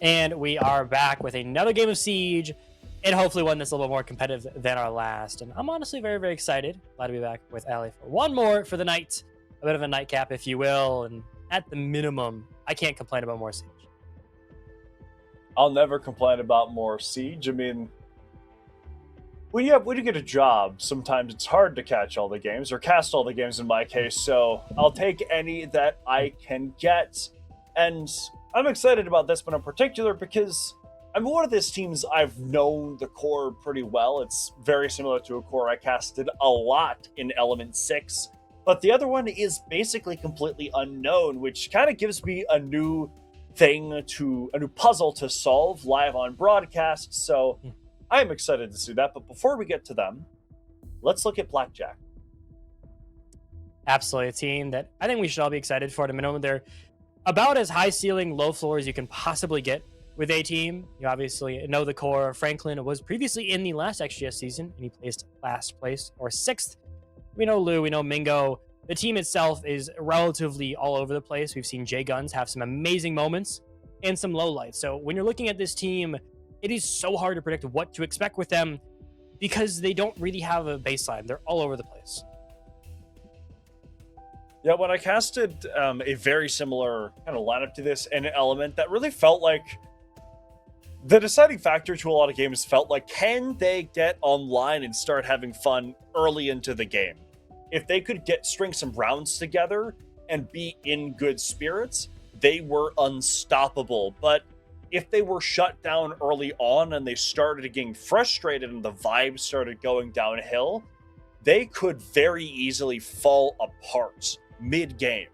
And we are back with another game of Siege, and hopefully one that's a little bit more competitive than our last. And I'm honestly very, very excited. Glad to be back with Ali for one more for the night. A bit of a nightcap, if you will. And at the minimum, I can't complain about more Siege. I'll never complain about more Siege. I mean, when you get a job, sometimes it's hard to catch all the games, or cast all the games in my case, so I'll take any that I can get. And I'm excited about this one in particular because I'm one of these teams I've known the core pretty well. It's very similar to a core I casted a lot in Element 6, but the other one is basically completely unknown, which kind of gives me a new puzzle to solve live on broadcast, so I'm excited to see that. But before we get to them, let's look at Blackjack. Absolutely, a team that I think we should all be excited for. At a minimum, they're about as high ceiling, low floor as you can possibly get with a team. You obviously know the core. Franklin was previously in the last XGS season, and he placed last place or sixth. We know Lou, we know Mingo. The team itself is relatively all over the place. We've seen J Guns have some amazing moments and some lowlights. So when you're looking at this team, it is so hard to predict what to expect with them because they don't really have a baseline. They're all over the place. Yeah, when I casted a very similar kind of lineup to this in an element that really felt like the deciding factor to a lot of games felt like, can they get online and start having fun early into the game? If they could string some rounds together and be in good spirits, they were unstoppable. But if they were shut down early on and they started getting frustrated and the vibes started going downhill, they could very easily fall apart mid-game.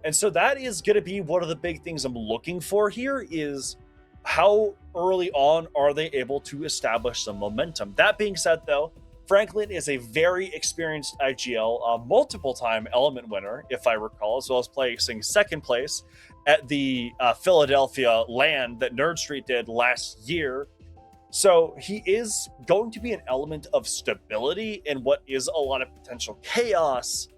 And so that is going to be one of the big things I'm looking for here, is how early on are they able to establish some momentum. That being said, though, Franklin is a very experienced IGL, multiple-time element winner, if I recall, as well as placing second place at the Philadelphia LAN that Nerd Street did last year. So he is going to be an element of stability in what is a lot of potential chaos,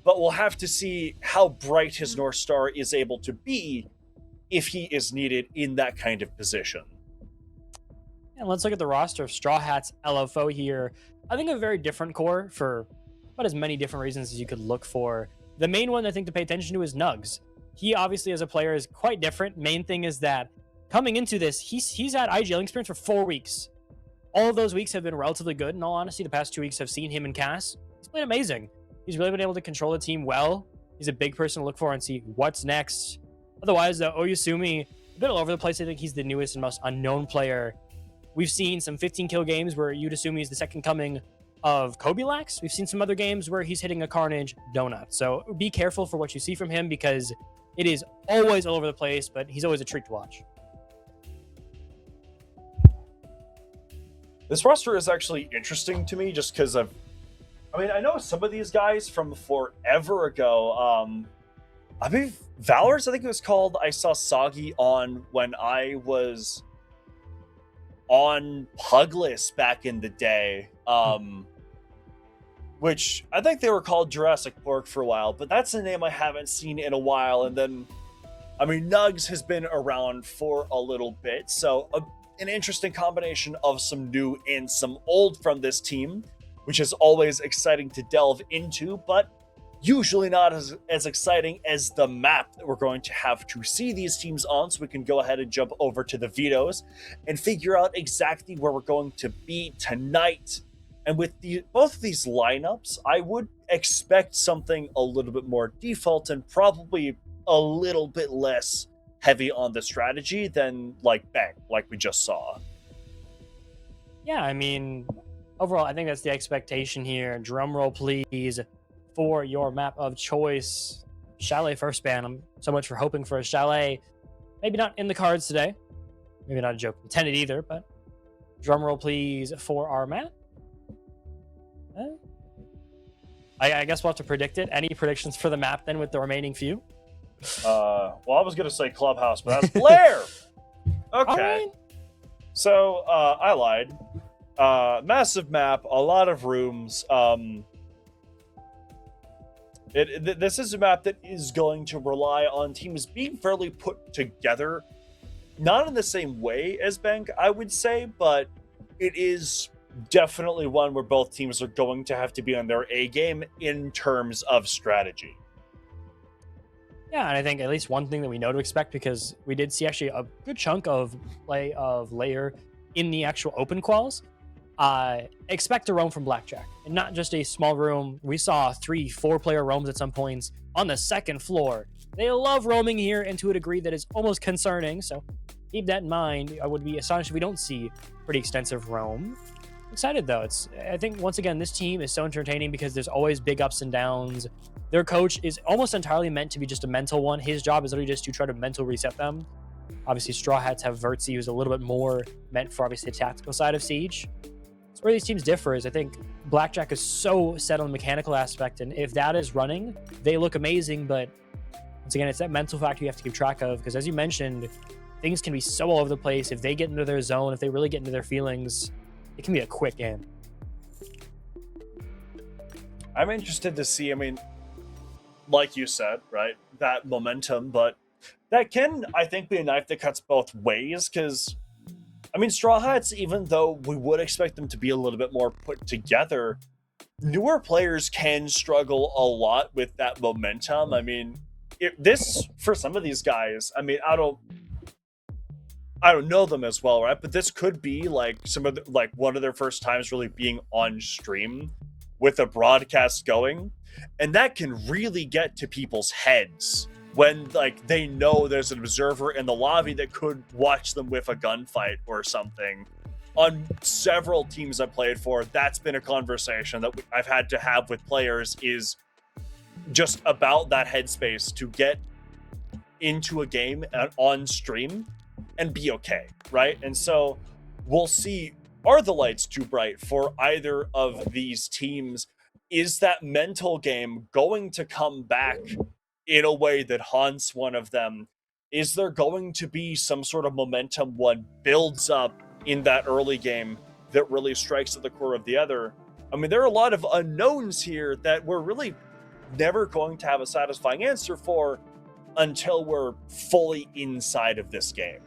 but we'll have to see how bright his North Star is able to be if he is needed in that kind of position. And let's look at the roster of Strawhats LFO here. I think a very different core for about as many different reasons as you could look for. The main one I think to pay attention to is Nugs. He obviously as a player is quite different. Main thing is that coming into this, he's had IGL experience for 4 weeks. All of those weeks have been relatively good. In all honesty, the past 2 weeks have seen him in Cass. He's played amazing. He's really been able to control the team well. He's a big person to look for and see what's next. Otherwise, though, Oyasumi, a bit all over the place. I think he's the newest and most unknown player. We've seen some 15-kill games where you'd assume he's the second coming of Kobilax. We've seen some other games where he's hitting a Carnage donut. So be careful for what you see from him because it is always all over the place, but he's always a treat to watch. This roster is actually interesting to me just because I know some of these guys from forever ago. I mean, Valor's, I think it was called. I saw Soggy on when I was on Pugless back in the day, which I think they were called Jurassic Pork for a while, but that's a name I haven't seen in a while. And then, I mean, Nugs has been around for a little bit, so an interesting combination of some new and some old from this team, which is always exciting to delve into, but usually not as exciting as the map that we're going to have to see these teams on. So we can go ahead and jump over to the vetoes and figure out exactly where we're going to be tonight. And with both of these lineups, I would expect something a little bit more default and probably a little bit less heavy on the strategy than like Bang, like we just saw. Yeah, I mean, overall, I think that's the expectation here. Drum roll, please, for your map of choice. Chalet first ban. I'm so much for hoping for a Chalet. Maybe not in the cards today. Maybe not a joke intended either, but drum roll, please, for our map. I guess we'll have to predict it. Any predictions for the map then with the remaining few? Well, I was going to say Clubhouse, but that's Blair! Okay. Right. So, I lied. Massive map, a lot of rooms. This is a map that is going to rely on teams being fairly put together not in the same way as Bank, I would say, but it is definitely one where both teams are going to have to be on their A game in terms of strategy. Yeah, and I think at least one thing that we know to expect, because we did see actually a good chunk of play of layer in the actual open quals. Expect a roam from Blackjack, and not just a small room. We saw 3-4 player roams at some points on the second floor. They love roaming here, and to a degree that is almost concerning. So keep that in mind. I would be astonished if we don't see pretty extensive roam. Excited though. I think once again this team is so entertaining because there's always big ups and downs. Their coach is almost entirely meant to be just a mental one. His job is literally just to try to mental reset them. Obviously, Strawhats have Vertzi, who's a little bit more meant for obviously the tactical side of Siege. So where these teams differ is I think Blackjack is so set on the mechanical aspect, and if that is running, they look amazing. But once again, it's that mental factor you have to keep track of, because as you mentioned, things can be so all over the place. If they get into their zone, if they really get into their feelings, it can be a quick game. I'm interested to see, I mean, like you said, right, that momentum, but that can, I think, be a knife that cuts both ways, because, I mean, Straw Hats, even though we would expect them to be a little bit more put together, newer players can struggle a lot with that momentum. I mean, for some of these guys, I mean, I don't know them as well, right? But this could be like one of their first times really being on stream with a broadcast going, and that can really get to people's heads when like they know there's an observer in the lobby that could watch them with a gunfight or something. On several teams I've played for, that's been a conversation that I've had to have with players, is just about that headspace to get into a game on stream and be okay, right? And so we'll see, are the lights too bright for either of these teams? Is that mental game going to come back in a way that haunts one of them? Is there going to be some sort of momentum one builds up in that early game that really strikes at the core of the other? I mean, there are a lot of unknowns here that we're really never going to have a satisfying answer for until we're fully inside of this game.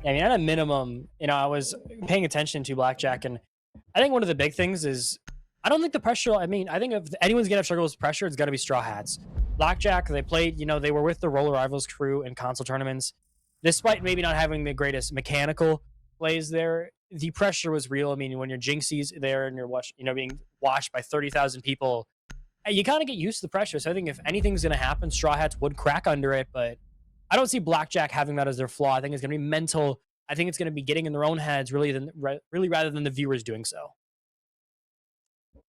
I mean, at a minimum, I was paying attention to Blackjack, and I think one of the big things is I don't think the pressure. I mean, I think if anyone's gonna have struggles with pressure, it's got to be Straw Hats. Blackjack, they played. They were with the Roller Rivals crew in console tournaments, despite maybe not having the greatest mechanical plays there. The pressure was real. I mean, when you're Jinxie's there and you're being watched by 30,000 people, you kind of get used to the pressure. So I think if anything's gonna happen, Straw Hats would crack under it, but I don't see Blackjack having that as their flaw. I think it's going to be mental. I think it's going to be getting in their own heads really rather than the viewers doing so. I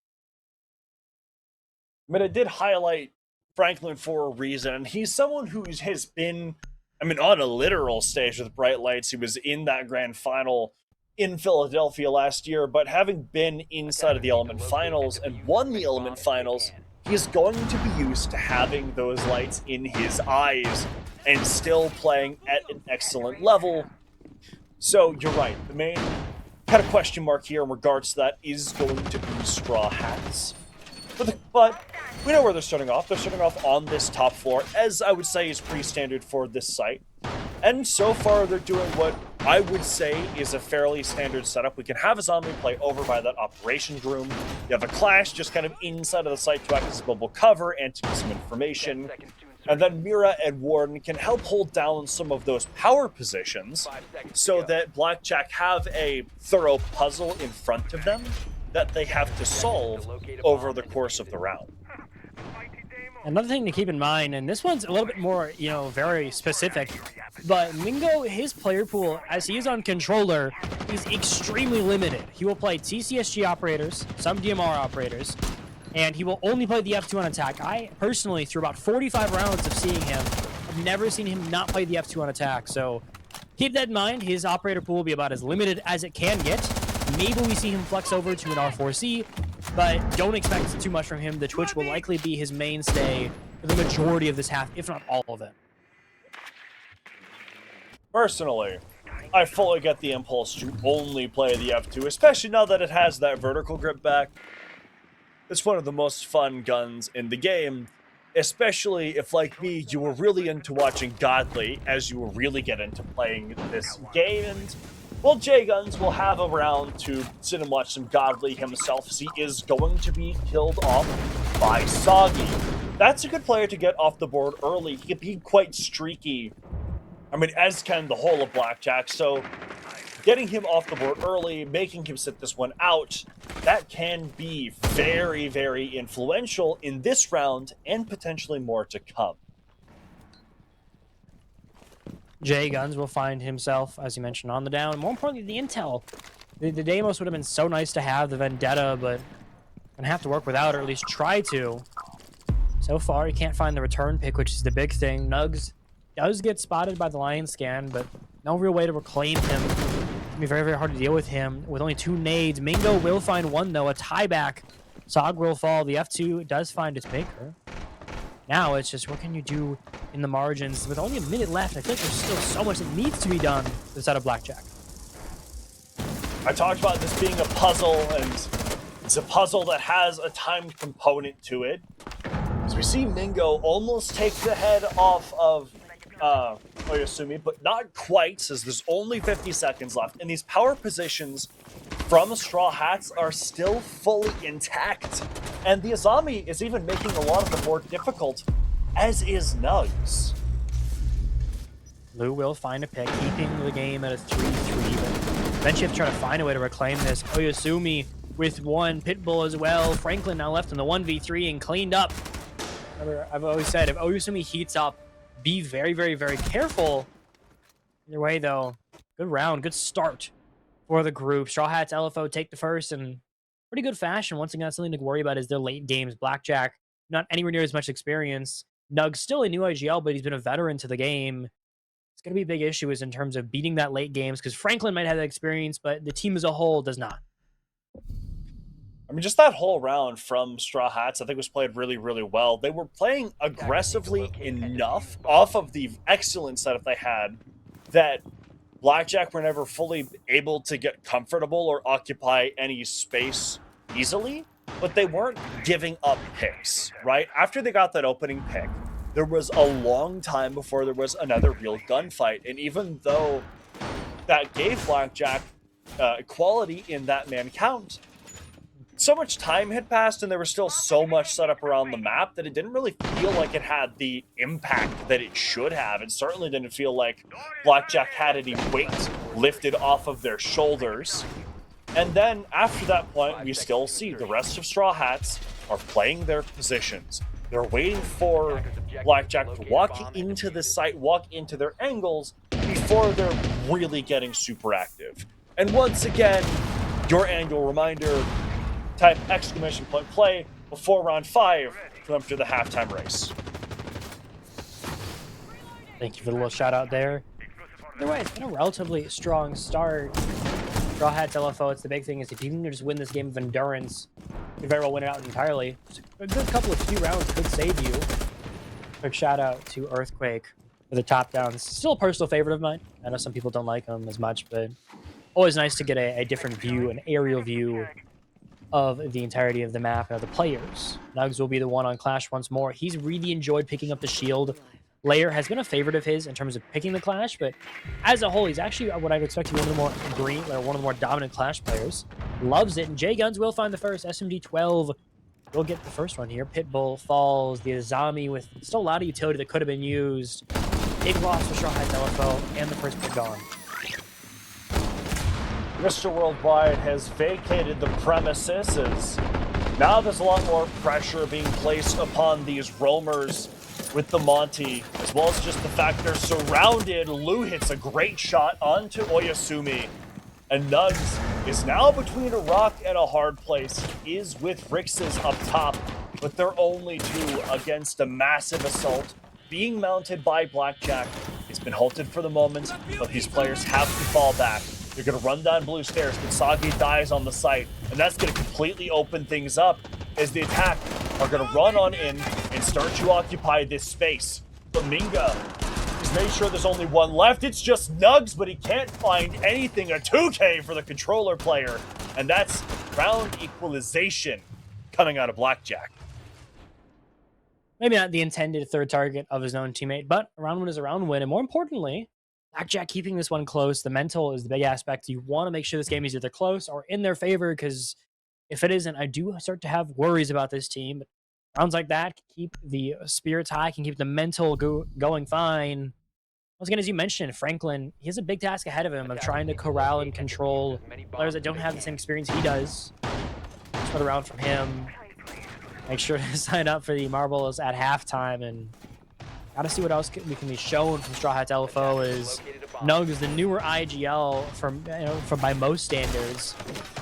mean, I did highlight Franklin for a reason. He's someone who has been, I mean, on a literal stage with bright lights. He was in that grand final in Philadelphia last year, but having been inside of the Element Finals and won the Element Finals, he's going to be used to having those lights in his eyes and still playing at an excellent level. So you're right. The main kind of question mark here in regards to that is going to be Straw Hats. But we know where they're starting off. They're starting off on this top floor, as I would say is pretty standard for this site. And so far, they're doing what I would say is a fairly standard setup. We can have a zombie play over by that operations room. You have a Clash just kind of inside of the site to act as a mobile cover and to give some information. And then Mira and Warden can help hold down some of those power positions so that Blackjack have a thorough puzzle in front of them that they have to solve over the course of the round. Another thing to keep in mind, and this one's a little bit more, very specific, but Mingo, his player pool, as he is on controller, is extremely limited. He will play TCSG operators, some DMR operators, and he will only play the F2 on attack. I personally, through about 45 rounds of seeing him, have never seen him not play the F2 on attack. So keep that in mind. His operator pool will be about as limited as it can get. Maybe we see him flex over to an R4C, but don't expect too much from him. The Twitch will likely be his mainstay for the majority of this half, if not all of it. Personally, I fully get the impulse to only play the F2, especially now that it has that vertical grip back. It's one of the most fun guns in the game, especially if, like me, you were really into watching Godly as you will really get into playing this game. And, well, J Guns will have a round to sit and watch some Godly himself, as he is going to be killed off by Soggy. That's a good player to get off the board early. He can be quite streaky. I mean, as can the whole of Blackjack, so getting him off the board early, making him sit this one out, that can be very, very influential in this round and potentially more to come. J Guns will find himself, as you mentioned, on the down. More importantly, the intel. The Deimos would have been so nice to have, the Vendetta, but gonna have to work without, or at least try to. So far, he can't find the return pick, which is the big thing. Nugs does get spotted by the Lion Scan, but no real way to reclaim him. It's gonna be very, very hard to deal with him with only 2 nades. Mingo will find one, though, a tieback. Sog will fall. The F2 does find its maker. Now it's just, what can you do in the margins? With only a minute left, I feel like there's still so much that needs to be done to the side of Blackjack. I talked about this being a puzzle, and it's a puzzle that has a time component to it. As we see Mingo almost take the head off of Oyasumi, but not quite, as there's only 50 seconds left. And these power positions from Straw Hats are still fully intact. And the Azami is even making a lot of the board difficult, as is Nugs. Lou will find a pick, keeping the game at a 3-3, but eventually have to try to find a way to reclaim this. Oyasumi with one, Pitbull as well. Franklin now left in the 1v3 and cleaned up. Remember, I've always said, if Oyasumi heats up, be very, very, very careful. Either way, though, good round, good start for the group. Straw Hats, LFO take the first in pretty good fashion. Once again, something to worry about is their late games. Blackjack, not anywhere near as much experience. Nug's still a new IGL, but he's been a veteran to the game. It's going to be a big issue is in terms of beating that late games, because Franklin might have that experience, but the team as a whole does not. I mean, just that whole round from Straw Hats, I think, was played really, really well. They were playing aggressively enough off of the excellent setup they had that Blackjack were never fully able to get comfortable or occupy any space easily, but they weren't giving up picks, right? After they got that opening pick, there was a long time before there was another real gunfight. And even though that gave Blackjack equality in that man count, so much time had passed and there was still so much set up around the map that it didn't really feel like it had the impact that it should have. It certainly didn't feel like Blackjack had any weight lifted off of their shoulders. And then after that point, we still see the rest of Straw Hats are playing their positions. They're waiting for Blackjack to walk into the site, walk into their angles before they're really getting super active. And once again, your annual reminder, type exclamation point play before round 5 to enter the halftime race. Thank you for the little shout out there. Either way, it's been a relatively strong start. Straw Hats LFO, it's the big thing is if you can just win this game of endurance, you very well win it out entirely. Just a good couple of few rounds could save you. Quick shout out to Earthquake for the top downs. Still a personal favorite of mine. I know some people don't like him as much, but always nice to get a different view, an aerial view of the entirety of the map and of the players. Nugs will be the one on Clash once more. He's really enjoyed picking up the shield. Lair has been a favorite of his in terms of picking the Clash, but as a whole, he's actually what I'd expect to be one of the more green, or one of the more dominant Clash players. Loves it, and J Guns will find the first. SMG-12 will get the first one here. Pitbull falls. The Azami with still a lot of utility that could have been used. Big loss for Straw Hats LFO, and the first pick gone. Mr. Worldwide has vacated the premises as now there's a lot more pressure being placed upon these roamers with the Monty, as well as just the fact they're surrounded. Lou hits a great shot onto Oyasumi, and Nugs is now between a rock and a hard place. He is with Rix's up top, but they're only 2 against a massive assault being mounted by Blackjack. It's been halted for the moment, but these players have to fall back. They're going to run down blue stairs, but Sagi dies on the site, and that's going to completely open things up as the attack are going to run on in and start to occupy this space. But Minga has made sure there's only one left. It's just Nugs, but he can't find anything. A 2K for the controller player, and that's round equalization coming out of Blackjack. maybe not the intended third target of his own teammate, but a round win is a round win. And more importantly, Blackjack keeping this one close. The mental is the big aspect. You want to make sure this game is either close or in their favor, because if it isn't, I do start to have worries about this team. But rounds like that can keep the spirits high, can keep the mental going fine. Once again, as you mentioned, Franklin, he has a big task ahead of him of trying to corral and control players that don't have the same experience he does. Just around from him. Make sure to sign up for the marbles at halftime, and gotta see what else we can be shown from Strawhats LFO. Is Nugs, the newer IGL from by most standards,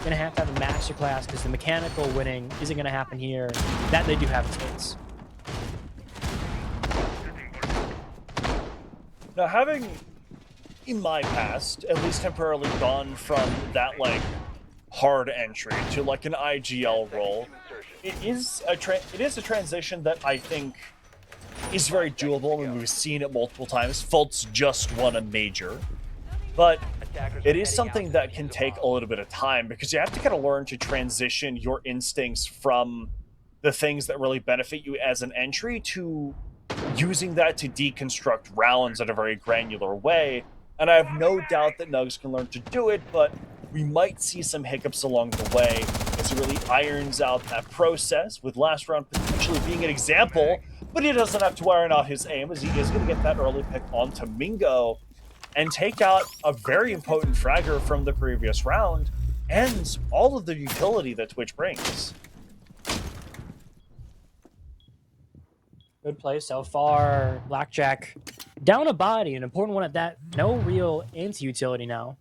gonna have a masterclass, because the mechanical winning isn't gonna happen here. That they do have in spades. Now, having, in my past, at least temporarily gone from that, like, hard entry to, like, an IGL role, it is a transition that I think is very doable. I mean, we've seen it multiple times. Fultz just won a major. But it is something that can take a little bit of time, because you have to kind of learn to transition your instincts from the things that really benefit you as an entry to using that to deconstruct rounds in a very granular way. And I have no doubt that Nugs can learn to do it, but we might see some hiccups along the way as he really irons out that process, with last round potentially being an example. But he doesn't have to iron out his aim, as he is going to get that early pick onto Mingo and take out a very impotent fragger from the previous round and all of the utility that Twitch brings. Good play so far. Blackjack down a body, an important one at that. No real anti-utility now.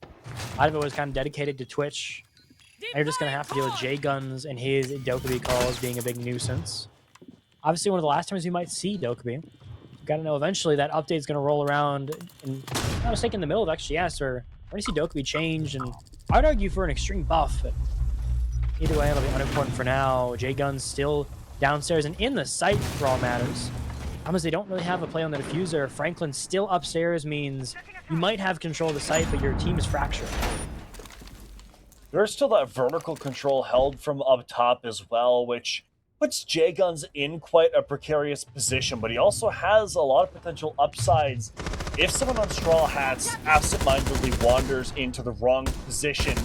A lot of it was kind of dedicated to Twitch. Now you're just going to have to deal with J-Guns and his Dokkaebi calls being a big nuisance. Obviously, one of the last times we might see Dokkaebi. Got to know eventually that update is going to roll around, and I was thinking in the middle of XGS, or we're going to see Dokkaebi change, and I'd argue for an extreme buff, but either way, it'll be unimportant for now. J-Gun's still downstairs and in the site for all matters. As they don't really have a play on the diffuser. Franklin still upstairs means you might have control of the site, but your team is fractured. There's still that vertical control held from up top as well, which puts J-Guns in quite a precarious position, but he also has a lot of potential upsides. If someone on Strawhats absentmindedly wanders into the wrong position,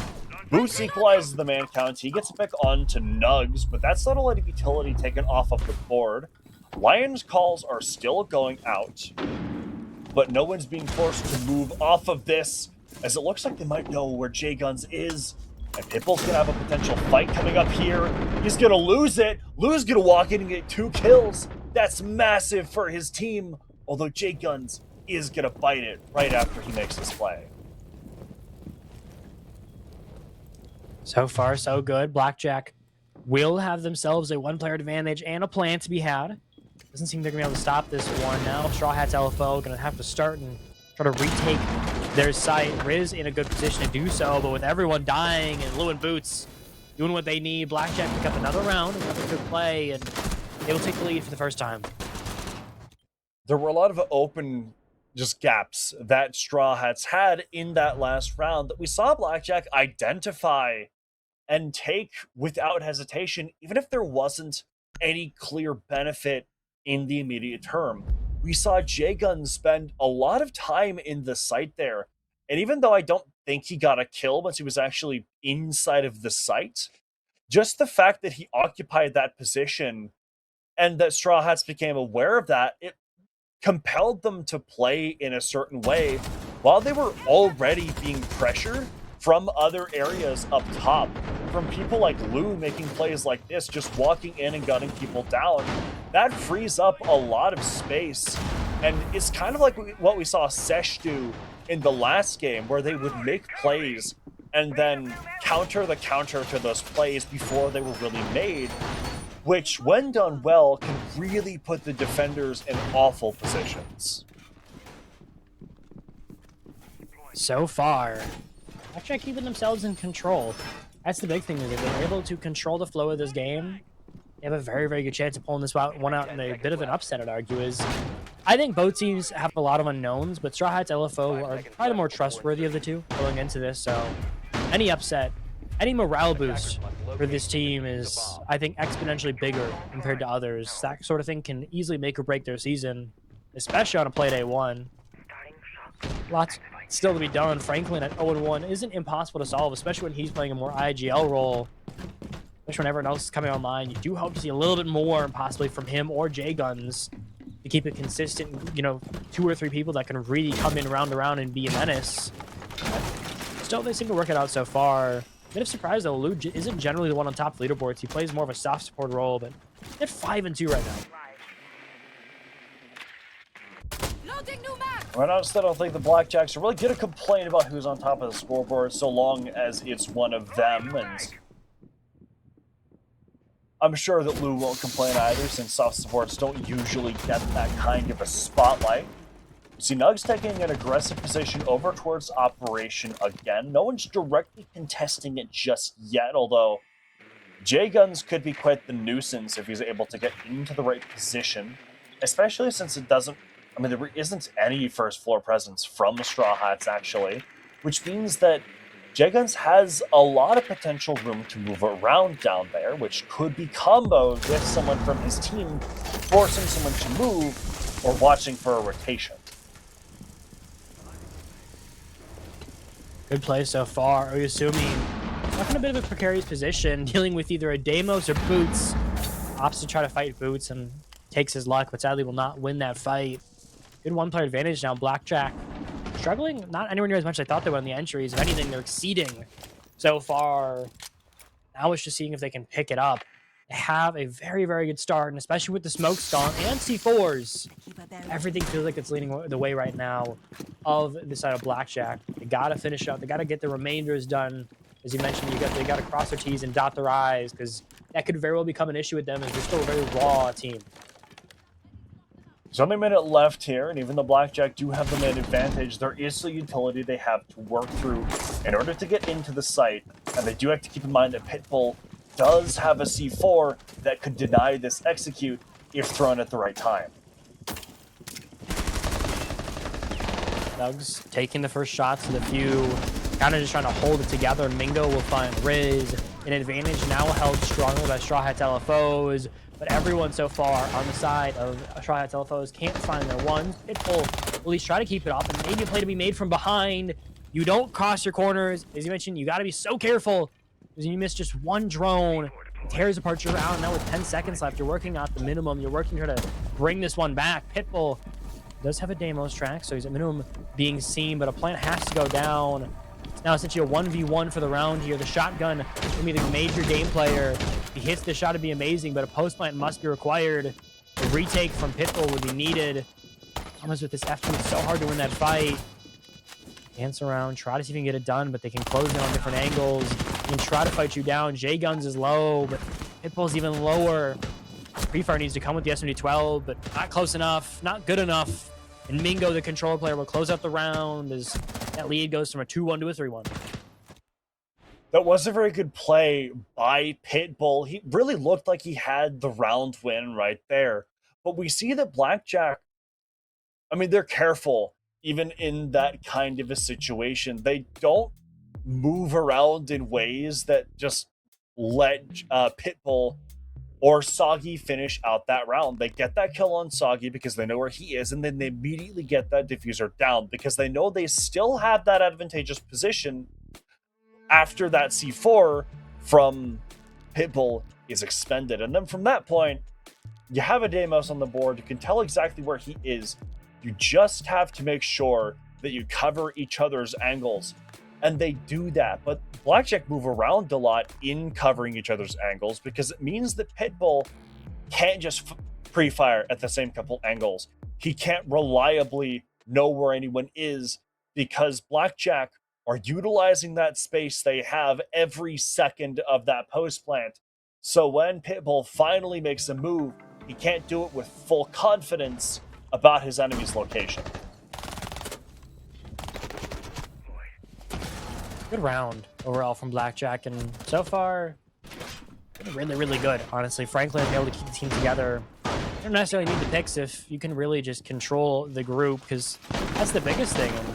Boots equalizes the man count. He gets a pick onto Nugs, but that's not a lot of utility taken off of the board. Lion's calls are still going out, but no one's being forced to move off of this, as it looks like they might know where J-Guns is. And Pitbull's gonna have a potential fight coming up here. He's gonna lose it. Lou's gonna walk in and get 2 kills. That's massive for his team, although J-Guns is gonna bite it right after he makes this play. So far, so good. Blackjack will have themselves a one-player advantage and a plan to be had. Doesn't seem they're going to be able to stop this one now. Strawhats LFO going to have to start and try to retake their site. Riz in a good position to do so, but with everyone dying and Lou and Boots doing what they need, Blackjack pick up another round, another good play, and they will take the lead for the first time. There were a lot of open just gaps that Strawhats had in that last round that we saw Blackjack identify and take without hesitation, even if there wasn't any clear benefit in the immediate term. We saw J-Gun spend a lot of time in the site there, and even though I don't think he got a kill once he was actually inside of the site, just the fact that he occupied that position and that Strawhats became aware of that, it compelled them to play in a certain way while they were already being pressured from other areas up top, from people like Lou making plays like this, just walking in and gunning people down. That frees up a lot of space, and it's kind of like what we saw Sesh do in the last game, where they would make plays and then counter the counter to those plays before they were really made, which, when done well, can really put the defenders in awful positions. So far, actually keeping themselves in control. That's the big thing, is if they're able to control the flow of this game, they have a very, very good chance of pulling this one out in a bit of an upset, I'd argue. I think both teams have a lot of unknowns, but Strawhats LFO are probably the more trustworthy of the two going into this, so any upset, any morale boost for this team is, I think, exponentially bigger compared to others. That sort of thing can easily make or break their season, especially on a play day one. Lots still to be done. Franklin at 0-1 isn't impossible to solve, especially when he's playing a more IGL role. Especially when everyone else is coming online. You do hope to see a little bit more, possibly from him or J-Guns, to keep it consistent. You know, 2 or 3 people that can really come in round to round and be a menace. Still, they seem to work it out so far. Bit of surprise though, Lou isn't generally the one on top of leaderboards. He plays more of a soft support role, but they're 5-2 right now. Right now, I still don't think the Blackjacks are really going to complain about who's on top of the scoreboard so long as it's one of them, and I'm sure that Lou won't complain either, since soft supports don't usually get that kind of a spotlight. See, Nugs taking an aggressive position over towards Operation again. No one's directly contesting it just yet, although J-Guns could be quite the nuisance if he's able to get into the right position, especially since it doesn't, I mean, there isn't any first floor presence from the Strawhats, actually, which means that J-Guns has a lot of potential room to move around down there, which could be comboed with someone from his team forcing someone to move or watching for a rotation. Good play so far. Oyasumi stuck in a bit of a precarious position, dealing with either a Deimos or Boots. Opts to try to fight Boots and takes his luck, but sadly will not win that fight. Good one-player advantage now. Blackjack struggling, not anywhere near as much as I thought they would in the entries. If anything, they're exceeding so far. Now it's just seeing if they can pick it up. They have a very, very good start, and especially with the smokes gone and C4s, everything feels like it's leaning the way right now of the side of Blackjack. They gotta finish up. They gotta get the remainders done. As you mentioned, they gotta cross their T's and dot their I's, because that could very well become an issue with them, as they're still a very raw team. There's only a minute left here, and even though Blackjack do have the main advantage, there is the utility they have to work through in order to get into the site, and they do have to keep in mind that Pitbull does have a C4 that could deny this execute if thrown at the right time. Nugs taking the first shots of the few, kind of just trying to hold it together. Mingo will find Riz. An advantage now held strongly by Strawhats LFOs, but everyone so far on the side of Strawhats LFOs can't find their ones. Pitbull will at least try to keep it up, and maybe a play to be made from behind. You don't cross your corners. As you mentioned, you got to be so careful, because you miss just one drone, it tears apart your round. Now with 10 seconds left, you're working out the minimum. You're working to try to bring this one back. Pitbull does have a Deimos track, so he's at minimum being seen, but a plant has to go down. It's now essentially a 1v1 for the round here. The shotgun will be the major game player. If he hits the shot, it'd be amazing, but a post plant must be required. A retake from Pitbull would be needed. Almost with this F2, it's so hard to win that fight. Dance around, try to see if you can get it done, but they can close in on different angles and try to fight you down. J-Guns is low, but Pitbull's even lower. Pre-fire needs to come with the SMD-12, but not close enough, not good enough. And Mingo, the controller player, will close out the round as that lead goes from a 2-1 to a 3-1. That was a very good play by Pitbull. He really looked like he had the round win right there. But we see that Blackjack, I mean, they're careful even in that kind of a situation. They don't move around in ways that just let Pitbull or Soggy finish out that round. They get that kill on Soggy because they know where he is, and then they immediately get that diffuser down because they know they still have that advantageous position after that C4 from Pitbull is expended. And then from that point, you have a Deimos on the board. You can tell exactly where he is. You just have to make sure that you cover each other's angles. And they do that. But Blackjack move around a lot in covering each other's angles because it means that Pitbull can't just pre-fire at the same couple angles. He can't reliably know where anyone is because Blackjack are utilizing that space they have every second of that post plant. So when Pitbull finally makes a move, he can't do it with full confidence about his enemy's location. Good round overall from Blackjack, and so far, really, really good, honestly. Franklin able to keep the team together. You don't necessarily need the picks if you can really just control the group, because that's the biggest thing. And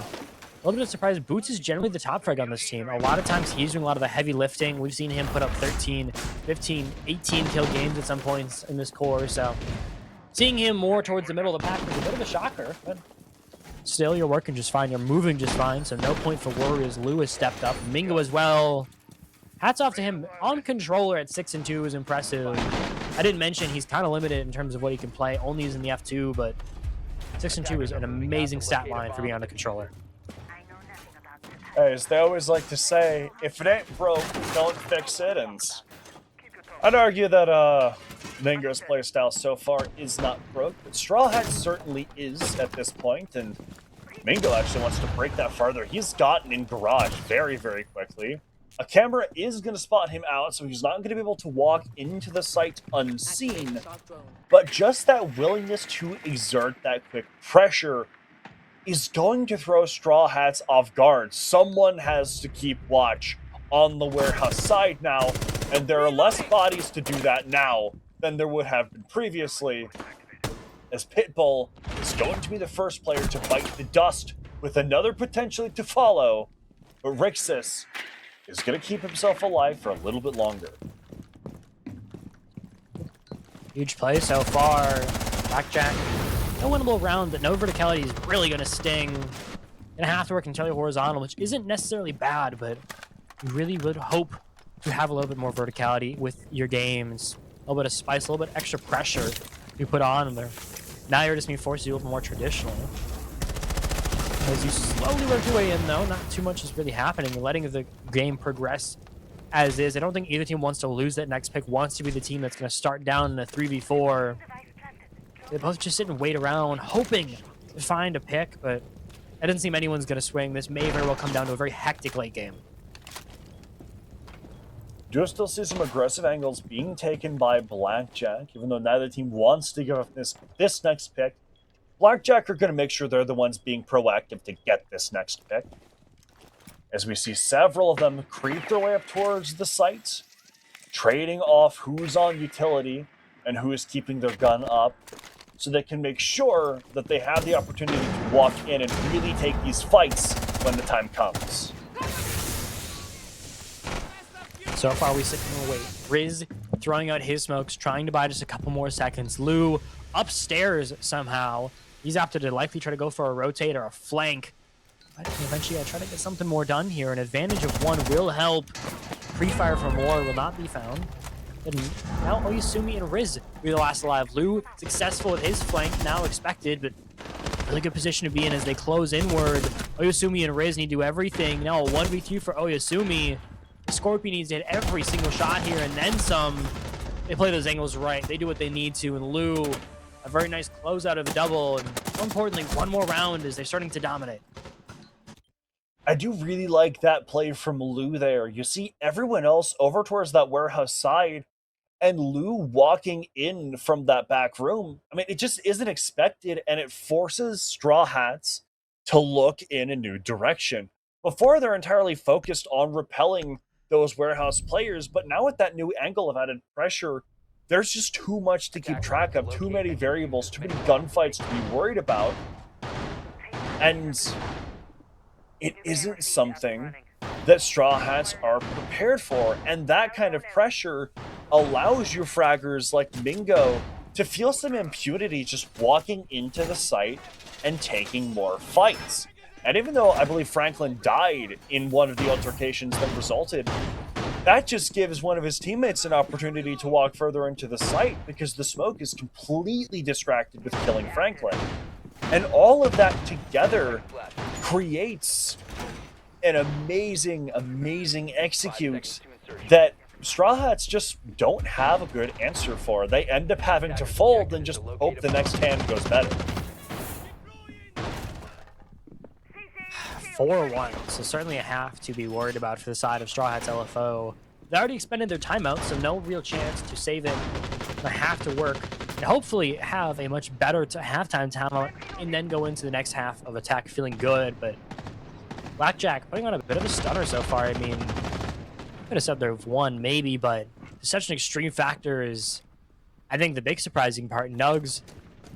A little bit of surprise. Boots is generally the top frag on this team. A lot of times he's doing a lot of the heavy lifting. We've seen him put up 13, 15, 18 kill games at some points in this core. So seeing him more towards the middle of the pack was a bit of a shocker. But still, you're working just fine. You're moving just fine. So no point for worry as Lou has stepped up. Mingo as well. Hats off to him. On controller at 6 and 2 is impressive. I didn't mention he's kind of limited in terms of what he can play. Only using the F2, but 6 and 2 is an amazing stat line for being on the controller. As they always like to say, if it ain't broke, don't fix it. And I'd argue that Mingo's playstyle so far is not broke, but Strawhats certainly is at this point, and Mingo actually wants to break that farther. He's gotten in garage very, very quickly. A camera is going to spot him out, so he's not going to be able to walk into the site unseen, but just that willingness to exert that quick pressure is going to throw Strawhats off guard. Someone has to keep watch on the warehouse side now, and there are less bodies to do that now than there would have been previously, as Pitbull is going to be the first player to bite the dust, with another potentially to follow, but Rixus is going to keep himself alive for a little bit longer. Huge play so far. Blackjack. No winnable round, but no verticality is really going to sting. Gonna have to work entirely horizontal, which isn't necessarily bad, but you really would hope to have a little bit more verticality with your games. A little bit of spice, a little bit extra pressure you put on there. Now you're just being forced to do a little more traditional. As you slowly work your way in, though, not too much is really happening. You're letting the game progress as is. I don't think either team wants to lose that next pick, wants to be the team that's going to start down in a 3v4. They both just sit and wait around, hoping to find a pick, but it doesn't seem anyone's going to swing. This may very well come down to a very hectic late game. Do still see some aggressive angles being taken by Blackjack, even though neither team wants to give up this next pick. Blackjack are going to make sure they're the ones being proactive to get this next pick. As we see several of them creep their way up towards the site, trading off who's on utility and who is keeping their gun up, so they can make sure that they have the opportunity to walk in and really take these fights when the time comes. So far, we sit and wait. Riz throwing out his smokes, trying to buy just a couple more seconds. Lou upstairs somehow. He's opted to likely try to go for a rotate or a flank. But eventually, I'll try to get something more done here. An advantage of one will help. Pre-fire for more will not be found. And now Oyasumi and Riz will be the last alive. Lou successful with his flank, now expected, but really good position to be in as they close inward. Oyasumi and Riz need to do everything. Now a 1v3 for Oyasumi. Scorpion needs to hit every single shot here and then some. They play those angles right. They do what they need to. And Lou, a very nice closeout of a double. And more importantly, one more round as they're starting to dominate. I do really like that play from Lou there. You see everyone else over towards that warehouse side, and Lou walking in from that back room. I mean, it just isn't expected, and it forces Strawhats to look in a new direction. Before, they're entirely focused on repelling those warehouse players, but now with that new angle of added pressure, there's just too much to keep track of, too many variables, too many gunfights to be worried about. And it isn't something that Strawhats are prepared for, and that kind of pressure allows your fraggers like Mingo to feel some impunity just walking into the site and taking more fights. And even though I believe Franklin died in one of the altercations that resulted, that just gives one of his teammates an opportunity to walk further into the site because the smoke is completely distracted with killing Franklin. And all of that together creates an amazing, amazing execute that Strawhats just don't have a good answer for. They end up having to fold and just hope the next hand goes better. 4-1, so certainly a half to be worried about for the side of Strawhats LFO. They already expended their timeout, so no real chance to save it. They have to work and hopefully have a much better halftime timeout and then go into the next half of attack feeling good. But Blackjack putting on a bit of a stunner so far. I mean, could have said they've won maybe, but such an extreme factor is, I think, the big surprising part. Nugs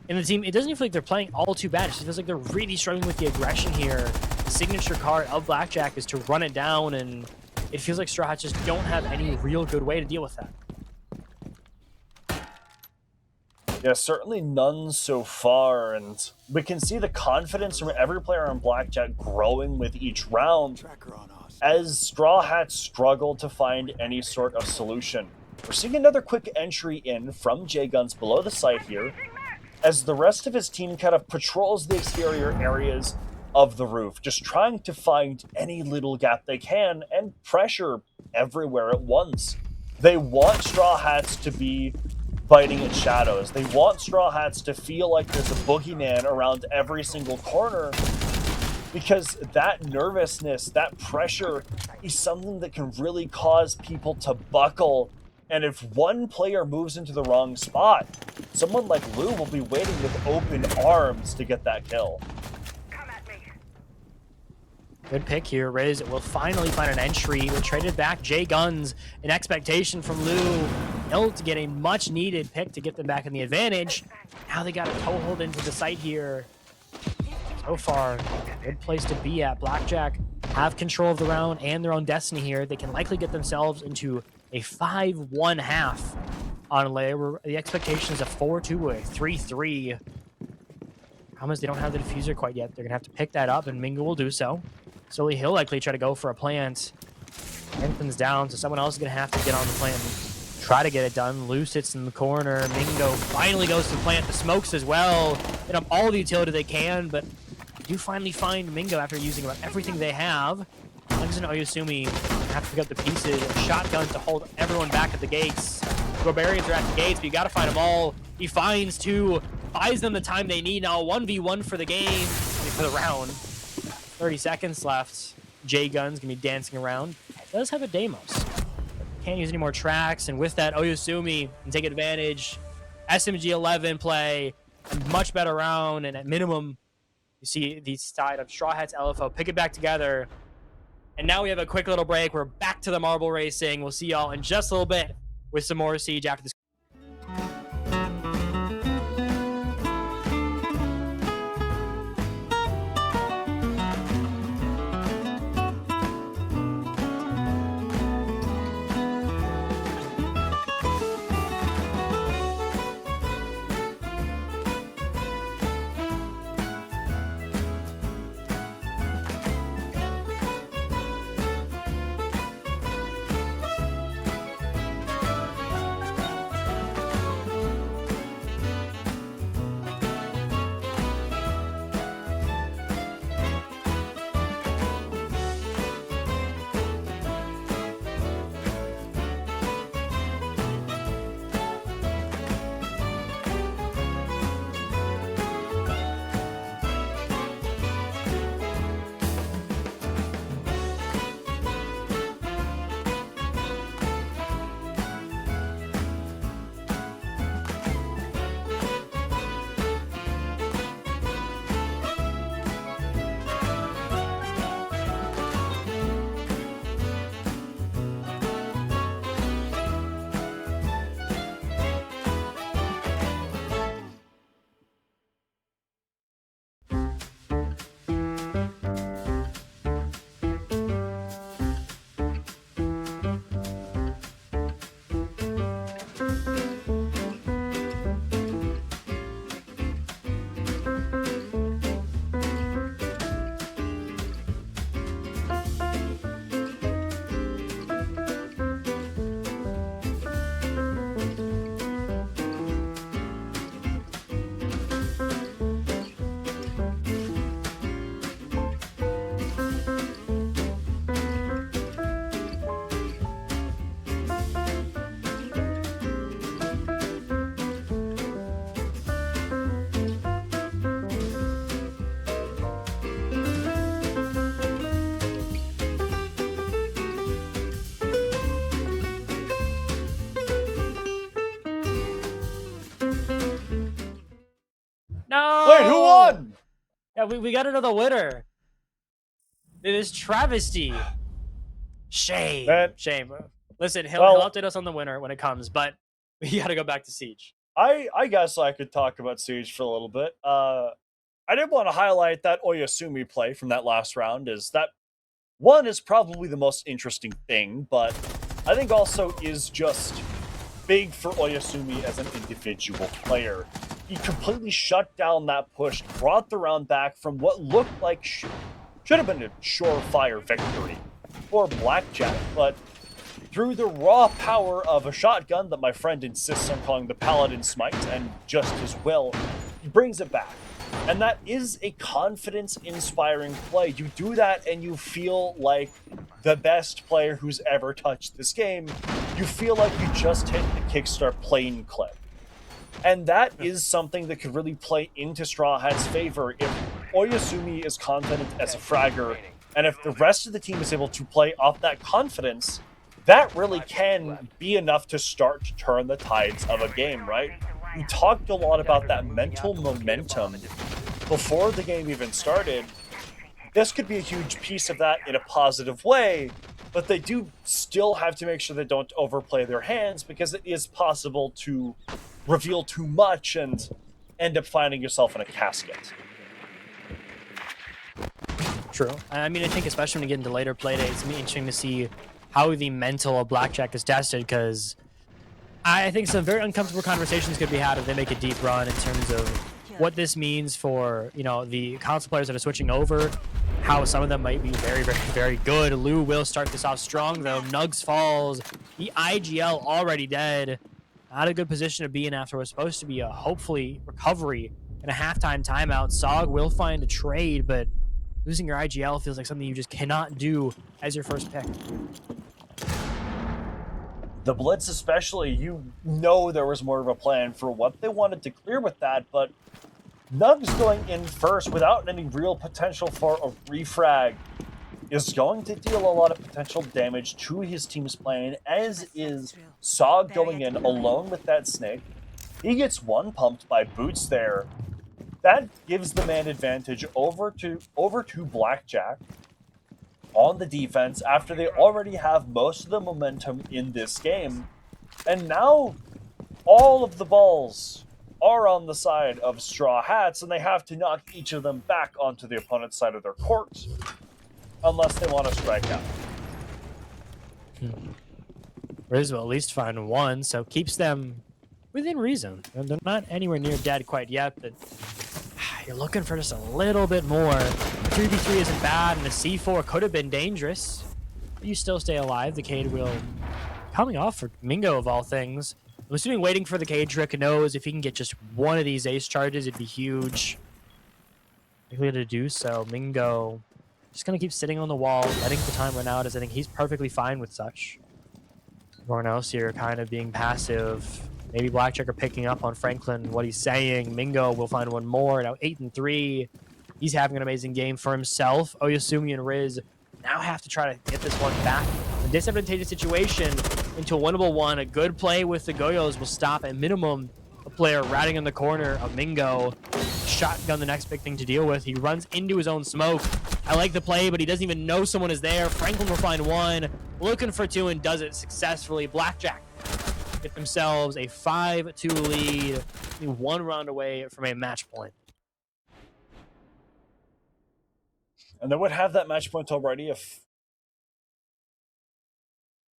in the team, it doesn't even feel like they're playing all too bad. It just feels like they're really struggling with the aggression here. signature card of Blackjack is to run it down, and it feels like Strawhats just don't have any real good way to deal with that. Yeah, certainly none so far, and we can see the confidence from every player on Blackjack growing with each round as Straw Hats struggle to find any sort of solution. We're seeing another quick entry in from J-Guns below the site here, as the rest of his team kind of patrols the exterior areas of the roof, just trying to find any little gap they can and pressure everywhere at once. They want Straw Hats to be fighting in shadows. They want Straw Hats to feel like there's a boogeyman around every single corner, because that nervousness, that pressure is something that can really cause people to buckle. And if one player moves into the wrong spot, someone like Lou will be waiting with open arms to get that kill. Good pick here. Riz will finally find an entry. We'll trade it back. J-Guns, an expectation from Lou. Able to get a much needed pick to get them back in the advantage. Now they got a toehold into the site here. So far, good place to be at. Blackjack have control of the round and their own destiny here. They can likely get themselves into a 5-1 half on layer. The expectation is a 4-2 or a 3-3. Problem is they don't have the diffuser quite yet. They're going to have to pick that up, and Mingo will do so. So he'll likely try to go for a plant. Anthon's down, so someone else is going to have to get on the plant and try to get it done. Lou sits in the corner. Mingo finally goes to plant the smokes as well. Hit up all the utility they can, but do finally find Mingo after using about everything they have. Nugs and Oyasumi have to pick up the pieces. A shotgun to hold everyone back at the gates. Barbarians are at the gates, but you got to find them all. He finds two, buys them the time they need. Now 1v1 for the game, for the round. 30 seconds left. J-Gun's gonna be dancing around. It does have a Deimos. Can't use any more tracks, and with that, Oyasumi can take advantage. SMG-11 play, a much better round, and at minimum, you see the side of Straw Hats LFO pick it back together. And now we have a quick little break. We're back to the marble racing. We'll see y'all in just a little bit with some more Siege after this. No! Wait, who won? Yeah, we got another winner. It is travesty. Shame. Shame. Listen, he'll update us on the winner when it comes, but we got to go back to Siege. I guess I could talk about Siege for a little bit. I did want to highlight that Oyasumi play from that last round, is that one is probably the most interesting thing, but I think also is just big for Oyasumi as an individual player. He completely shut down that push, brought the round back from what looked like should have been a surefire victory for Blackjack, but through the raw power of a shotgun that my friend insists on calling the Paladin Smite, and just his will, he brings it back. And that is a confidence-inspiring play. You do that and you feel like the best player who's ever touched this game. You feel like you just hit the Kickstart plane clip. And that is something that could really play into Strawhats' favor if Oyasumi is confident as a fragger, and if the rest of the team is able to play off that confidence, that really can be enough to start to turn the tides of a game, right? We talked a lot about that mental momentum before the game even started. This could be a huge piece of that in a positive way, but they do still have to make sure they don't overplay their hands, because it is possible to reveal too much and end up finding yourself in a casket. True. I mean, I think especially when you get into later play days, it's gonna be interesting to see how the mental of Blackjack is tested, because I think some very uncomfortable conversations could be had if they make a deep run in terms of what this means for, you know, the console players that are switching over, how some of them might be very, very, very good. Lou will start this off strong, though. Nugs falls. The IGL already dead. Not a good position to be in after what's supposed to be a, hopefully, recovery and a halftime timeout. Sog will find a trade, but losing your IGL feels like something you just cannot do as your first pick. The Blitz especially, you know there was more of a plan for what they wanted to clear with that, but Nugs going in first without any real potential for a refrag is going to deal a lot of potential damage to his team's plan, as is Sog going in alone with that snake. He gets one pumped by Boots there. That gives the man advantage over to Blackjack on the defense after they already have most of the momentum in this game. And now all of the balls are on the side of Straw Hats, and they have to knock each of them back onto the opponent's side of their court unless they want to strike out. Riz will at least find one, so keeps them within reason. They're not anywhere near dead quite yet, but you're looking for just a little bit more. A 3v3 isn't bad, and a C4 could have been dangerous. But you still stay alive. The Cade will coming off for Mingo of all things. I'm assuming waiting for the Cade trick, knows if he can get just one of these ace charges, it'd be huge. Likely to do so. Mingo just gonna keep sitting on the wall, letting the time run out, as I think he's perfectly fine with such. Everyone else here kind of being passive. Maybe Blackjack are picking up on Franklin, what he's saying. Mingo will find one more, now 8-3. He's having an amazing game for himself. Oyasumi and Riz now have to try to get this one back. A disadvantageous situation into a winnable one. A good play with the Goyos will stop at minimum a player ratting in the corner of Mingo. Shotgun, the next big thing to deal with. He runs into his own smoke. I like the play, but he doesn't even know someone is there. Franklin will find one, looking for two, and does it successfully. Blackjack get themselves a 5-2 lead, one round away from a match point. And they would have that match point already if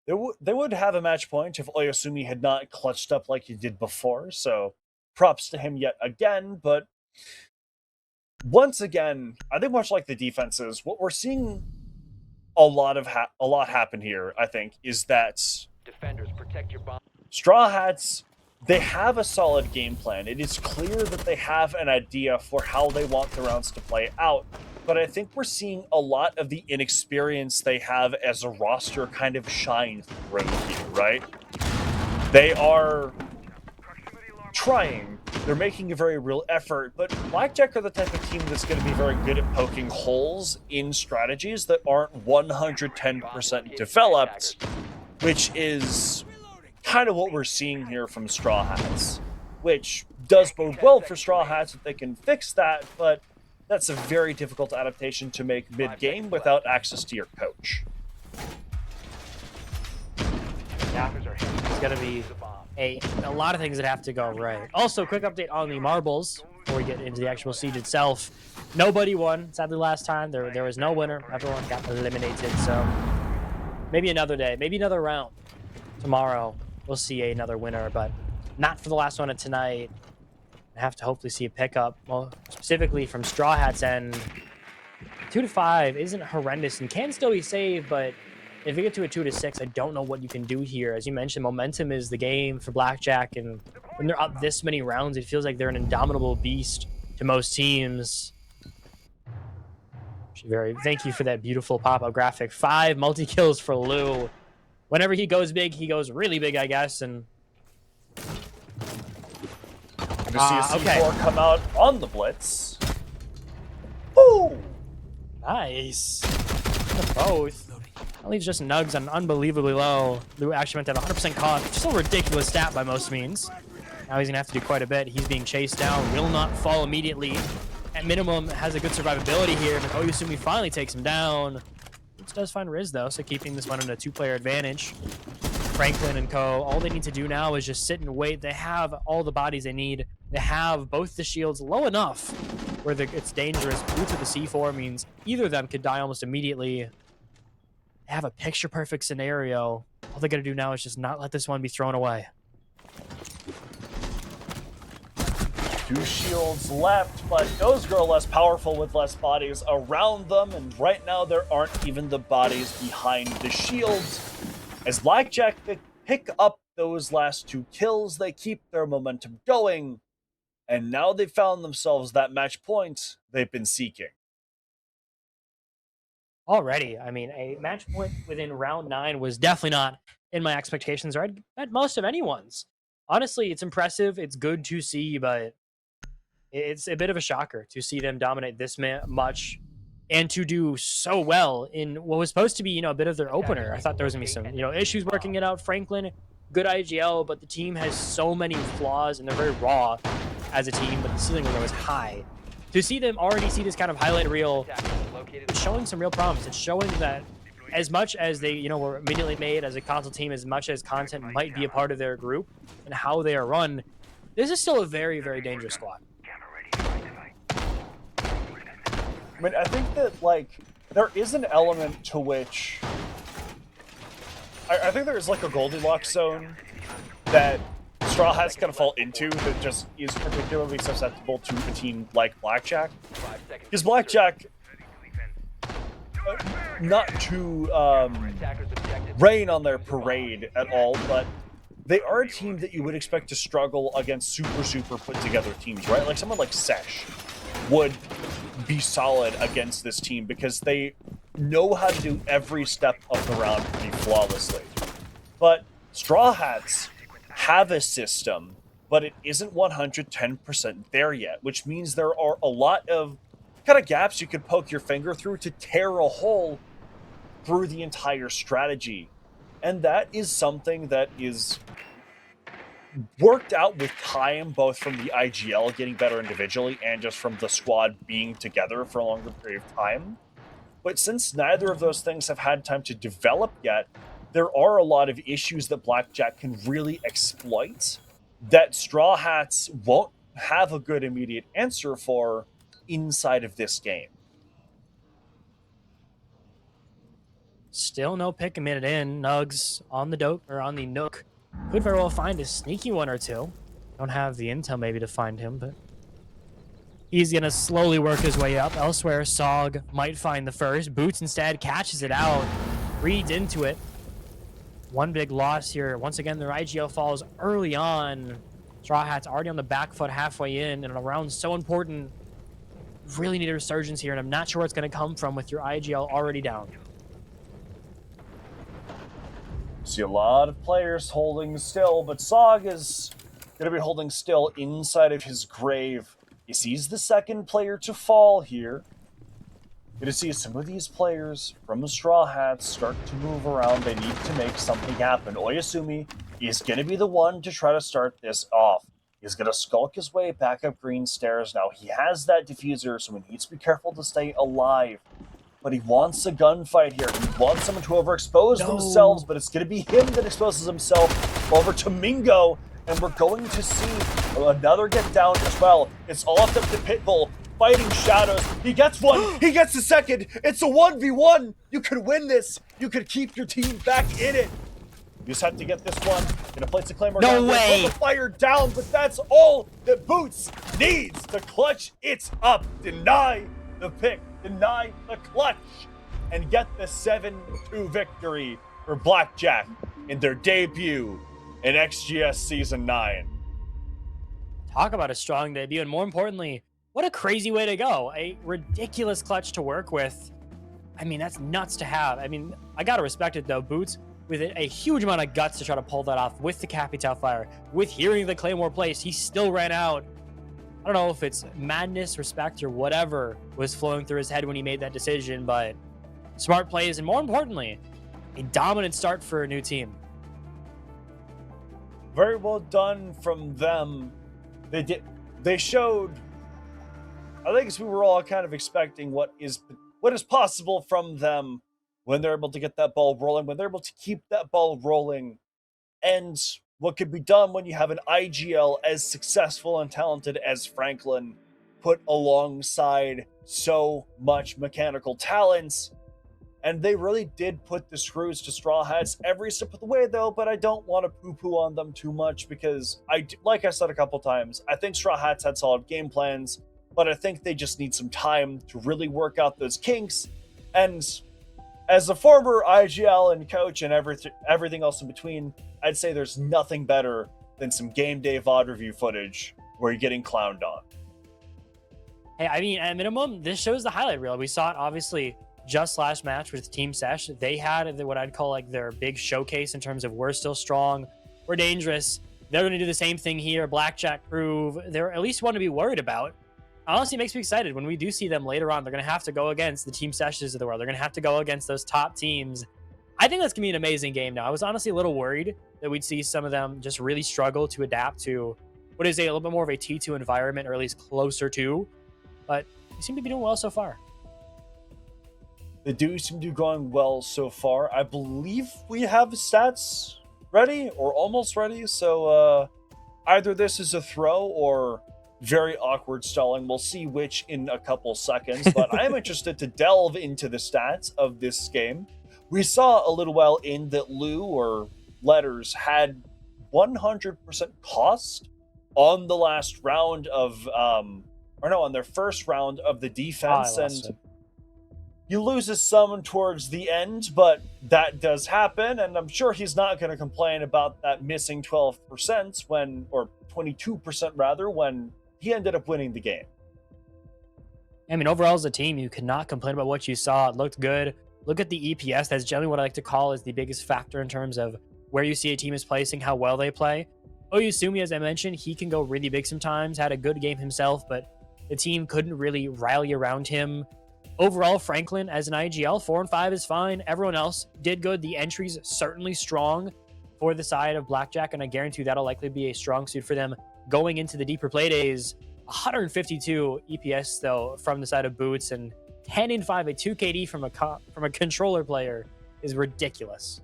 they would have a match point if Oyasumi had not clutched up like he did before. So props to him yet again. But once again, I think much like the defenses, what we're seeing a lot happen here, I think, is that Defenders, protect your bomb. Straw Hats, they have a solid game plan. It is clear that they have an idea for how they want the rounds to play out. But I think we're seeing a lot of the inexperience they have as a roster kind of shine through here, right? They are trying. They're making a very real effort, but Blackjack are the type of team that's going to be very good at poking holes in strategies that aren't 110% developed, which is kind of what we're seeing here from Straw Hats, which does bode well for Straw Hats if they can fix that, but that's a very difficult adaptation to make mid-game without access to your coach. Yeah, it's going to be a lot of things that have to go right. Also, quick update on the marbles before we get into the actual siege itself. Nobody won, sadly, last time. There was no winner. Everyone got eliminated, so maybe another day, maybe another round. Tomorrow, we'll see another winner, but not for the last one of tonight. I have to hopefully see a pickup, well, specifically from Strawhats' end. 2-5 isn't horrendous and can still be saved, but if you get to a 2-6, I don't know what you can do here. As you mentioned, momentum is the game for Blackjack, and when they're up this many rounds, it feels like they're an indomitable beast to most teams. Thank you for that beautiful pop-up graphic. 5 multi-kills for Lou. Whenever he goes big, he goes really big, I guess. And to see a C4 come out on the blitz. Ooh! Nice. Both. That leaves just Nugs on unbelievably low. Lou actually went at 100% cost. Still a ridiculous stat by most means. Now he's going to have to do quite a bit. He's being chased down. Will not fall immediately. At minimum, has a good survivability here. But Oyasumi finally takes him down. Which does find Riz, though, so keeping this one in a 2-player advantage. Franklin and co, all they need to do now is just sit and wait. They have all the bodies they need. They have both the shields low enough where it's dangerous. Boots with the C4 means either of them could die almost immediately. They have a picture-perfect scenario. All they got to do now is just not let this one be thrown away. 2 shields left, but those grow less powerful with less bodies around them, and right now there aren't even the bodies behind the shields. As Blackjack pick up those last 2 kills, they keep their momentum going, and now they've found themselves that match point they've been seeking. Already, I mean, a match point within round 9 was definitely not in my expectations, or at most of anyone's. Honestly, it's impressive. It's good to see, but it's a bit of a shocker to see them dominate this much and to do so well in what was supposed to be, a bit of their opener. I thought there was going to be some, issues working it out. Franklin, good IGL, but the team has so many flaws and they're very raw as a team, but the ceiling was always high. To see them already see this kind of highlight reel, it's showing some real promise. It's showing that as much as they, were immediately made as a console team, as much as content might be a part of their group and how they are run, this is still a very, very dangerous squad. I mean, I think that, there is an element to which... I think there is, a Goldilocks zone that Strawhats kind of fall into that just is particularly susceptible to a team like Blackjack. Because Blackjack, not to rain on their parade at all, but they are a team that you would expect to struggle against super put-together teams, right? Like someone like Sesh would be solid against this team because they know how to do every step of the round pretty flawlessly. But Strawhats have a system, but it isn't 110% there yet, which means there are a lot of kind of gaps you could poke your finger through to tear a hole through the entire strategy. And that is something that is worked out with time, both from the IGL getting better individually and just from the squad being together for a longer period of time. But since neither of those things have had time to develop yet, there are a lot of issues that Blackjack can really exploit that Strawhats won't have a good immediate answer for inside of this game. Still no pick a minute in. Nugs on the Nook. Could very well find a sneaky one or two. Don't have the intel maybe to find him, but he's going to slowly work his way up. Elsewhere, Sog might find the first. Boots instead catches it out, reads into it. One big loss here. Once again, their IGL falls early on. Strawhats already on the back foot halfway in, and a round so important. Really need a resurgence here, and I'm not sure where it's going to come from with your IGL already down. See a lot of players holding still, but Sog is going to be holding still inside of his grave. He sees the second player to fall here. Going to see some of these players from the Strawhats start to move around. They need to make something happen. Oyasumi is going to be the one to try to start this off. He's going to skulk his way back up green stairs. Now, he has that diffuser, so he needs to be careful to stay alive. But he wants a gunfight here. He wants someone to overexpose themselves, but it's going to be him that exposes himself over to Mingo and we're going to see another get down as well. It's all up to Pitbull, fighting shadows. He gets one, he gets the second. It's a 1v1. You could win this. You could keep your team back in it. You just have to get this one. Gonna place the Claymore No down. way. Put the fire down, but that's all that Boots needs to clutch it up. Deny the pick, deny the clutch, and get the 7-2 victory for Blackjack in their debut in XGS Season 9. Talk about a strong debut, and more importantly, what a crazy way to go. A ridiculous clutch to work with. I mean, that's nuts to have. I mean, I gotta respect it though. Boots with a huge amount of guts to try to pull that off with the Capital Fire, with hearing the Claymore placed, he still ran out. I don't know if it's madness, respect, or whatever was flowing through his head when he made that decision, but smart plays, and more importantly, a dominant start for a new team. Very well done from them. They showed, I think we were all kind of expecting what is possible from them when they're able to get that ball rolling, when they're able to keep that ball rolling, and what could be done when you have an IGL as successful and talented as Franklin put alongside so much mechanical talents. And they really did put the screws to Strawhats every step of the way, though, but I don't want to poo-poo on them too much because, like I said a couple times, I think Strawhats had solid game plans, but I think they just need some time to really work out those kinks. And as a former IGL and coach and everything else in between, I'd say there's nothing better than some game day VOD review footage where you're getting clowned on. Hey, I mean, at minimum, this shows the highlight reel. We saw it, obviously, just last match with Team Sesh. They had what I'd call like their big showcase in terms of we're still strong, we're dangerous. They're going to do the same thing here. Blackjack prove they're at least one to be worried about. Honestly, it makes me excited when we do see them later on. They're going to have to go against the Team Seshes of the world. They're going to have to go against those top teams. I think that's going to be an amazing game now. I was honestly a little worried that we'd see some of them just really struggle to adapt to what is a little bit more of a T2 environment, or at least closer to. But they seem to be doing well so far. They do seem to be going well so far. I believe we have stats ready or almost ready. So either this is a throw or very awkward stalling. We'll see which in a couple seconds. But I am interested to delve into the stats of this game. We saw a little while in that Lou or Letters had 100% cost on the last round of, on their first round of the defense. And he loses some towards the end, but that does happen. And I'm sure he's not going to complain about that missing 12% or 22% rather, when he ended up winning the game. I mean, overall as a team, you could not complain about what you saw. It looked good. Look at the EPS. That's generally what I like to call is the biggest factor in terms of where you see a team is placing, how well they play. Oyasumi, as I mentioned, he can go really big sometimes, had a good game himself, but the team couldn't really rally around him. Overall, Franklin as an IGL, 4 and 5 is fine. Everyone else did good. The entry's certainly strong for the side of Blackjack, and I guarantee that'll likely be a strong suit for them going into the deeper play days. 152 EPS, though, from the side of Boots, and 10 and 5, a 2 KD from a controller player is ridiculous.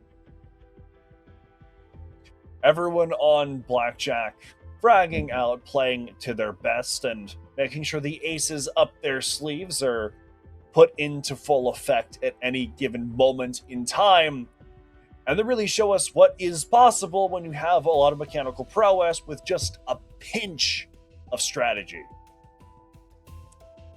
Everyone on Blackjack fragging out, playing to their best, and making sure the aces up their sleeves are put into full effect at any given moment in time. And they really show us what is possible when you have a lot of mechanical prowess with just a pinch of strategy.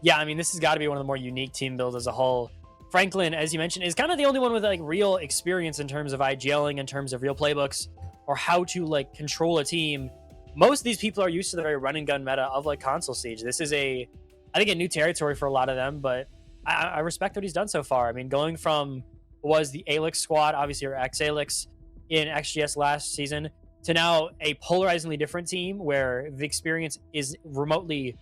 Yeah, I mean, this has got to be one of the more unique team builds as a whole. Franklin, as you mentioned, is kind of the only one with like real experience in terms of IGLing, in terms of real playbooks, or how to like control a team. Most of these people are used to the very run and gun meta of like console siege. This is I think a new territory for a lot of them, but I respect what he's done so far. I mean, going from was the Alix squad, obviously, or ex-Alix in XGS last season, to now a polarizingly different team where the experience is remotely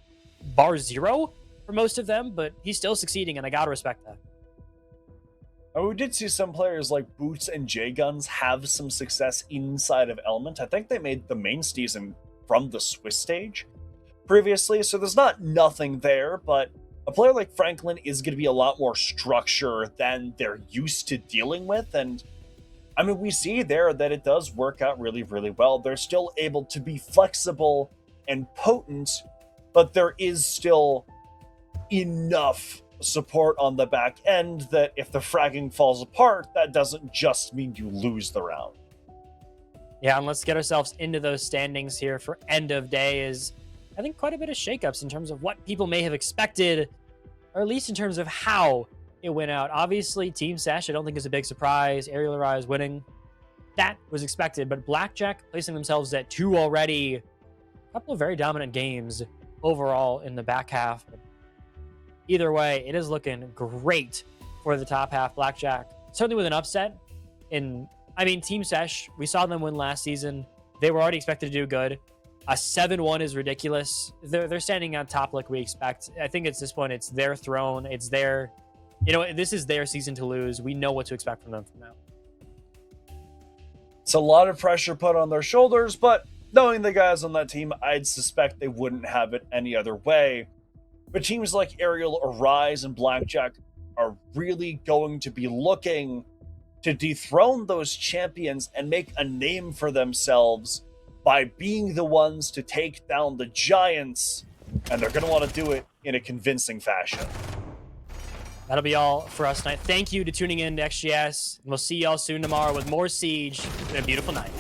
bar zero for most of them, but he's still succeeding, and I gotta respect that. We did see some players like Boots and J-Guns have some success inside of Element. I think they made the main season from the Swiss stage previously, so there's not nothing there, but a player like Franklin is going to be a lot more structure than they're used to dealing with, and I mean, we see there that it does work out really, really well. They're still able to be flexible and potent, but there is still enough support on the back end that if the fragging falls apart, that doesn't just mean you lose the round. Yeah, and let's get ourselves into those standings here for end of day. Is I think quite a bit of shakeups in terms of what people may have expected, or at least in terms of how it went out. Obviously, Team Sesh, I don't think is a big surprise. Aerial Rise winning, that was expected, but Blackjack placing themselves at 2 already. A couple of very dominant games overall in the back half. Either way, it is looking great for the top half. Blackjack, certainly with an upset. Team Sesh, we saw them win last season. They were already expected to do good. A 7-1 is ridiculous. They're standing on top like we expect. I think it's this one. It's their throne. It's their, this is their season to lose. We know what to expect from them from now. It's a lot of pressure put on their shoulders, but knowing the guys on that team, I'd suspect they wouldn't have it any other way. But teams like Aerial, Arise, and Blackjack are really going to be looking to dethrone those champions and make a name for themselves by being the ones to take down the giants, and they're going to want to do it in a convincing fashion. That'll be all for us tonight. Thank you to tuning in to XGS, and we'll see y'all soon tomorrow with more Siege and a beautiful night.